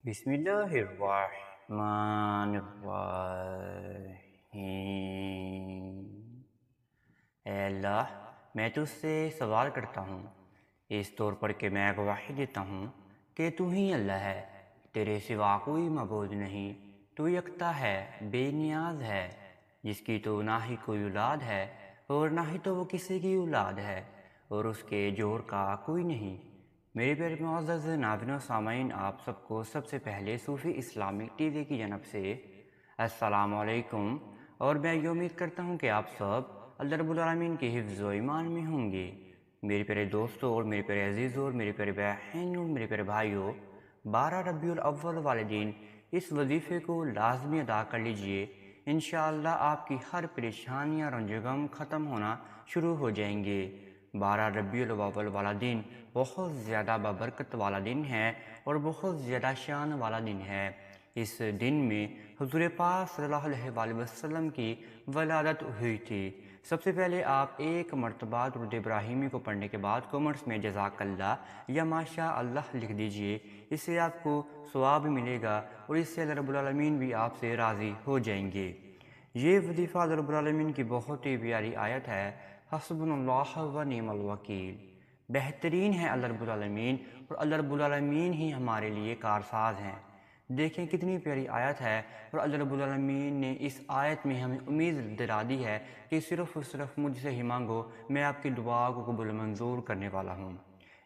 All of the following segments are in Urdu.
بسم اللہ الرحمن الرحیم۔ اے اللہ، میں تجھ سے سوال کرتا ہوں اس طور پر کہ میں گواہی دیتا ہوں کہ تو ہی اللہ ہے، تیرے سوا کوئی معبود نہیں، تو یکتا ہے، بے نیاز ہے، جس کی تو نہ ہی کوئی اولاد ہے اور نہ ہی تو وہ کسی کی اولاد ہے اور اس کے جوڑ کا کوئی نہیں۔ میرے پیارے معزز ناظرین و سامعین، آپ سب کو سب سے پہلے صوفی اسلامک ٹی وی کی جانب سے السلام علیکم، اور میں یہ امید کرتا ہوں کہ آپ سب اللہ رب العالمین کے حفظ و ایمان میں ہوں گے۔ میرے پیارے دوستوں اور میرے پیارے عزیزوں اور میرے پیارے بہن اور میرے پیارے بھائیوں، 12 ربیع الاول والے دن اس وظیفے کو لازمی ادا کر لیجئے۔ انشاءاللہ آپ کی ہر پریشانی اور رنج و غم ختم ہونا شروع ہو جائیں گے۔ 12 ربیع الاول والا دن بہت زیادہ بابرکت والا دن ہے اور بہت زیادہ شان والا دن ہے۔ اس دن میں حضور پاک صلی اللہ علیہ وآلہ وسلم کی ولادت ہوئی تھی۔ سب سے پہلے آپ ایک مرتبہ درود ابراہیمی کو پڑھنے کے بعد کمنٹس میں جزاک اللہ یا ماشاء اللہ لکھ دیجئے، اس سے آپ کو ثواب ملے گا اور اس سے اللہ رب العالمین بھی آپ سے راضی ہو جائیں گے۔ یہ وظیفہ اللہ رب العالمین کی بہت ہی پیاری آیت ہے، حسبنا اللہ و نعم الوکیل۔ بہترین ہے اللہ رب العالمین اور اللہ رب العالمین ہی ہمارے لیے کارساز ہیں۔ دیکھیں کتنی پیاری آیت ہے، اور اللہ رب العالمین نے اس آیت میں ہمیں امید دلا دی ہے کہ صرف اور صرف مجھ سے ہی مانگو، میں آپ کی دعا کو قبول منظور کرنے والا ہوں۔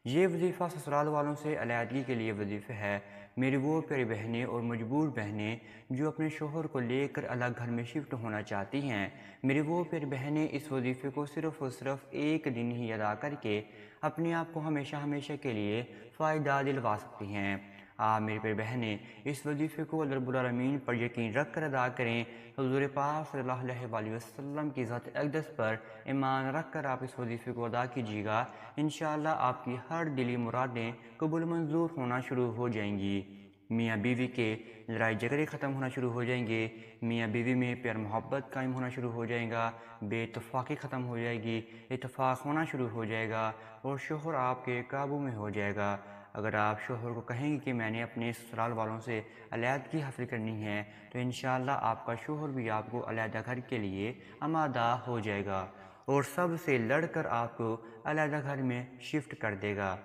یہ وظیفہ سسرال والوں سے علیحدگی کے لیے وظیفہ ہے۔ میری وہ پیاری بہنیں اور مجبور بہنیں جو اپنے شوہر کو لے کر الگ گھر میں شفٹ ہونا چاہتی ہیں، میری وہ پیاری بہنیں اس وظیفے کو صرف اور صرف ایک دن ہی ادا کر کے اپنے آپ کو ہمیشہ ہمیشہ کے لیے فائدہ دلوا سکتی ہیں۔ آپ میری پیاری بہنیں اس وظیفے کو اللہ رب العالمین پر یقین رکھ کر ادا کریں۔ حضور پاک صلی اللہ علیہ وآلہ وسلم کی ذات اقدس پر ایمان رکھ کر آپ اس وظیفے کو ادا کیجیے گا۔ انشاءاللہ آپ کی ہر دلی مرادیں قبول منظور ہونا شروع ہو جائیں گی۔ میاں بیوی کے لڑائی جھگڑے ختم ہونا شروع ہو جائیں گے، میاں بیوی میں پیار محبت قائم ہونا شروع ہو جائے گا، بے اتفاقی ختم ہو جائے گی، اتفاق ہونا شروع ہو جائے گا اور شوہر آپ کے قابو میں ہو جائے گا۔ اگر آپ شوہر کو کہیں گے کہ میں نے اپنے سسرال والوں سے علیحدگی حاصل کرنی ہے، تو انشاءاللہ آپ کا شوہر بھی آپ کو علیحدہ گھر کے لیے آمادہ ہو جائے گا اور سب سے لڑ کر آپ کو علیحدہ گھر میں شفٹ کر دے گا۔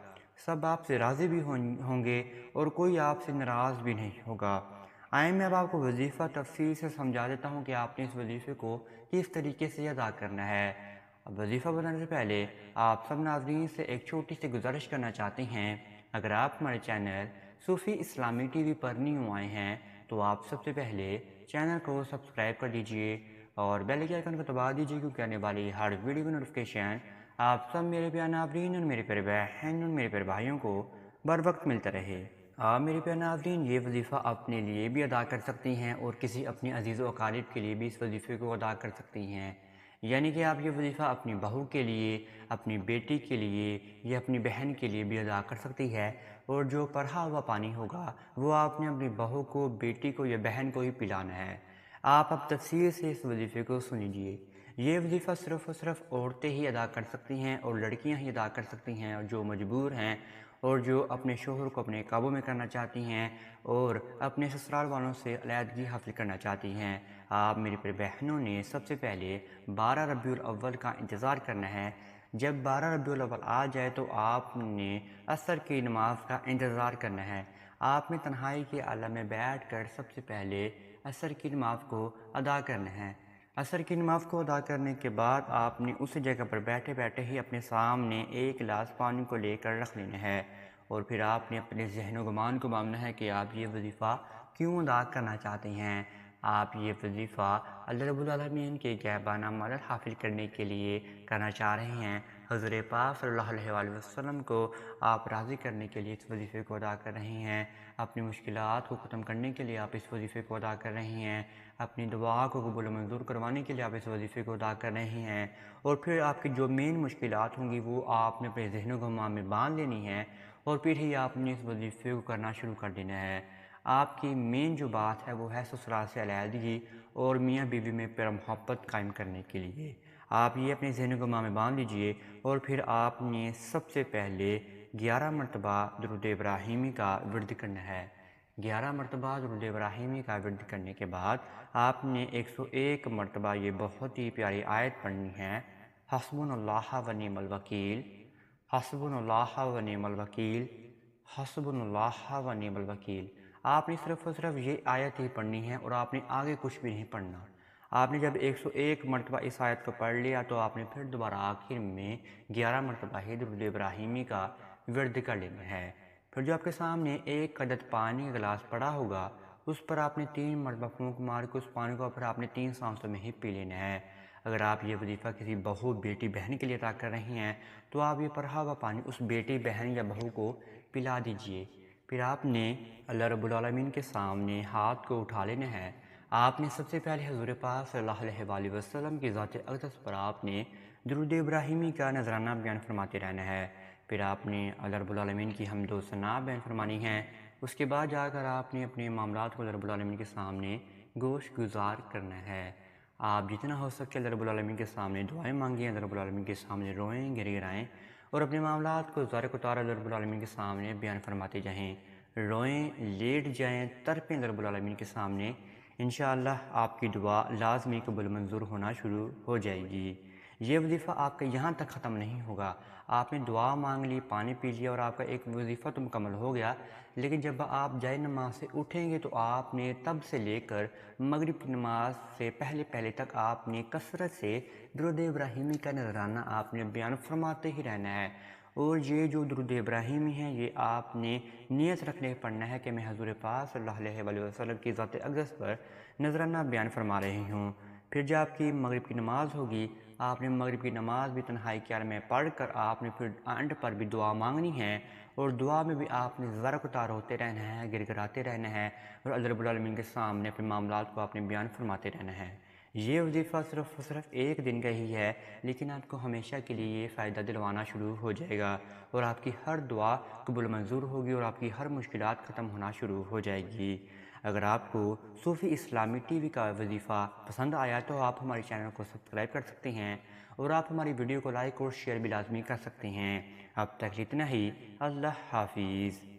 سب آپ سے راضی بھی ہوں گے اور کوئی آپ سے ناراض بھی نہیں ہوگا۔ آئیں میں اب آپ کو وظیفہ تفصیل سے سمجھا دیتا ہوں کہ آپ نے اس وظیفے کو کس طریقے سے ادا کرنا ہے۔ اب وظیفہ بتانے سے پہلے آپ سب ناظرین سے ایک چھوٹی سی گزارش کرنا چاہتے ہیں، اگر آپ ہمارے چینل صوفی اسلامی ٹی وی پر نیو آئے ہیں تو آپ سب سے پہلے چینل کو سبسکرائب کر دیجئے اور بیل کے آئیکن کو دبا دیجئے، کیونکہ آنے والی ہر ویڈیو کی نوٹیفیکیشن آپ سب میرے پیارے ناظرین اور میرے پیارے بہن اور میرے پیارے بھائیوں کو بر وقت ملتا رہے۔ آپ میرے پیارے ناظرین یہ وظیفہ اپنے لیے بھی ادا کر سکتی ہیں اور کسی اپنی عزیز و اقارب کے لیے بھی اس وظیفے کو ادا کر سکتی ہیں، یعنی کہ آپ یہ وظیفہ اپنی بہو کے لیے، اپنی بیٹی کے لیے یا اپنی بہن کے لیے بھی ادا کر سکتی ہے، اور جو پڑھا ہوا پانی ہوگا وہ آپ نے اپنی بہو کو، بیٹی کو یا بہن کو ہی پلانا ہے۔ آپ اب تفصیل سے اس وظیفے کو سن لیجئے۔ یہ وظیفہ صرف اور صرف عورتیں ہی ادا کر سکتی ہیں اور لڑکیاں ہی ادا کر سکتی ہیں، اور جو مجبور ہیں اور جو اپنے شوہر کو اپنے قابو میں کرنا چاہتی ہیں اور اپنے سسرال والوں سے علیحدگی حاصل کرنا چاہتی ہیں۔ آپ میری پیاری بہنوں نے سب سے پہلے 12 ربیع الاول کا انتظار کرنا ہے۔ جب 12 ربیع الاول آ جائے تو آپ نے عصر کی نماز کا انتظار کرنا ہے۔ آپ نے تنہائی کے عالم میں بیٹھ کر سب سے پہلے عصر کی نماز کو ادا کرنا ہے۔ عصر کی نماز کو ادا کرنے کے بعد آپ نے اس جگہ پر بیٹھے بیٹھے ہی اپنے سامنے ایک گلاس پانی کو لے کر رکھ لینا ہے، اور پھر آپ نے اپنے ذہن و گمان کو ماننا ہے کہ آپ یہ وظیفہ کیوں ادا کرنا چاہتے ہیں۔ آپ یہ وظیفہ اللہ رب العالمین کے غیبانہ مدد حاصل کرنے کے لیے کرنا چاہ رہے ہیں۔ حضور پاک صلی اللہ علیہ وآلہ وسلم کو آپ راضی کرنے کے لیے اس وظیفے کو ادا کر رہے ہیں، اپنی مشکلات کو ختم کرنے کے لیے آپ اس وظیفے کو ادا کر رہے ہیں، اپنی دعا کو قبول منظور کروانے کے لیے آپ اس وظیفے کو ادا کر رہے ہیں، اور پھر آپ کی جو مین مشکلات ہوں گی وہ آپ نے اپنے ذہن و گمان میں باندھ لینی ہے، اور پھر ہی آپ نے اس وظیفے کو کرنا شروع کر دینا ہے۔ آپ کی مین جو بات ہے وہ ہے سسرال سے علیحدگی اور میاں بیوی میں پیار محبت قائم کرنے کے لیے۔ آپ یہ اپنے ذہن و گمان میں باندھ لیجئے، اور پھر آپ نے سب سے پہلے 11 مرتبہ درود ابراہیمی کا ورد کرنا ہے۔ 11 مرتبہ درود ابراہیمی کا ورد کرنے کے بعد آپ نے 101 مرتبہ یہ بہت ہی پیاری آیت پڑھنی ہے، حسبنا اللہ و نعم الوکیل، حسبنا اللہ و نعم الوکیل، حسبنا اللہ و نعم الوکیل۔ آپ نے صرف اور صرف یہ آیت ہی پڑھنی ہے اور آپ نے آگے کچھ بھی نہیں پڑھنا۔ آپ نے جب 101 مرتبہ اس آیت کو پڑھ لیا تو آپ نے پھر دوبارہ آخر میں 11 مرتبہ ہی درود ابراہیمی کا ورد کر لینا ہے۔ پھر جو آپ کے سامنے ایک عدد پانی کا گلاس پڑا ہوگا اس پر آپ نے 3 مرتبہ پھونک مار کے اس پانی کو پھر آپ نے 3 سانسوں میں ہی پی لینا ہے۔ اگر آپ یہ وظیفہ کسی بہو بیٹی بہن کے لیے ادا کر رہی ہیں تو آپ یہ پڑھا ہوا پانی اس بیٹی بہن یا بہو کو پلا دیجئے۔ پھر آپ نے اللہ رب العالمین کے سامنے ہاتھ کو اٹھا لینا ہے۔ آپ نے سب سے پہلے حضور پاک صلی اللہ علیہ وآلہ وسلم کی ذات اقدس پر آپ نے درود ابراہیمی کا نذرانہ بیان فرماتے رہنا ہے۔ پھر آپ نے اللہ رب العالمین کی حمد و ثنا بیان فرمانی ہے۔ اس کے بعد جا کر آپ نے اپنے معاملات کو اللہ رب العالمین کے سامنے گوش گزار کرنا ہے۔ آپ جتنا ہو سکے اللہ رب العالمین کے سامنے دعائیں مانگیں، اللہ رب العالمین کے سامنے روئیں گر گرائیں اور اپنے معاملات کو زار قطار اللہ رب العالمین کے سامنے بیان فرماتے جائیں۔ روئیں، لیٹ جائیں، تڑپیں اللہ رب العالمین کے سامنے۔ انشاءاللہ آپ کی دعا لازمی قبول منظور ہونا شروع ہو جائے گی۔ یہ وظیفہ آپ کا یہاں تک ختم نہیں ہوگا۔ آپ نے دعا مانگ لی، پانی پی لیا اور آپ کا ایک وظیفہ تو مکمل ہو گیا، لیکن جب آپ جائے نماز سے اٹھیں گے تو آپ نے تب سے لے کر مغرب کی نماز سے پہلے تک آپ نے کثرت سے درود ابراہیمی کا نذرانہ آپ نے بیان فرماتے ہی رہنا ہے۔ اور یہ جو درود ابراہیمی ہے یہ آپ نے نیت رکھنے پڑھنا ہے کہ میں حضور پاک صلی اللہ علیہ وآلہ وسلم کی ذات اقدس پر نذرانہ بیان فرما رہی ہوں۔ پھر جب آپ کی مغرب کی نماز ہوگی آپ نے مغرب کی نماز بھی تنہائی کیال میں پڑھ کر آپ نے پھر اینڈ پر بھی دعا مانگنی ہے اور دعا میں بھی آپ نے زر قطار ہوتے رہنا ہے، گر گراتے رہنا ہے اور اللہ رب العالمین کے سامنے اپنے معاملات کو آپ نے بیان فرماتے رہنا ہے۔ یہ وظیفہ صرف ایک دن کا ہی ہے لیکن آپ کو ہمیشہ کے لیے یہ فائدہ دلوانا شروع ہو جائے گا اور آپ کی ہر دعا قبول منظور ہوگی اور آپ کی ہر مشکلات ختم ہونا شروع ہو جائے گی۔ اگر آپ کو صوفی اسلامی ٹی وی کا وظیفہ پسند آیا تو آپ ہمارے چینل کو سبسکرائب کر سکتے ہیں اور آپ ہماری ویڈیو کو لائک اور شیئر بھی لازمی کر سکتے ہیں۔ اب تک اتنا ہی، اللہ حافظ۔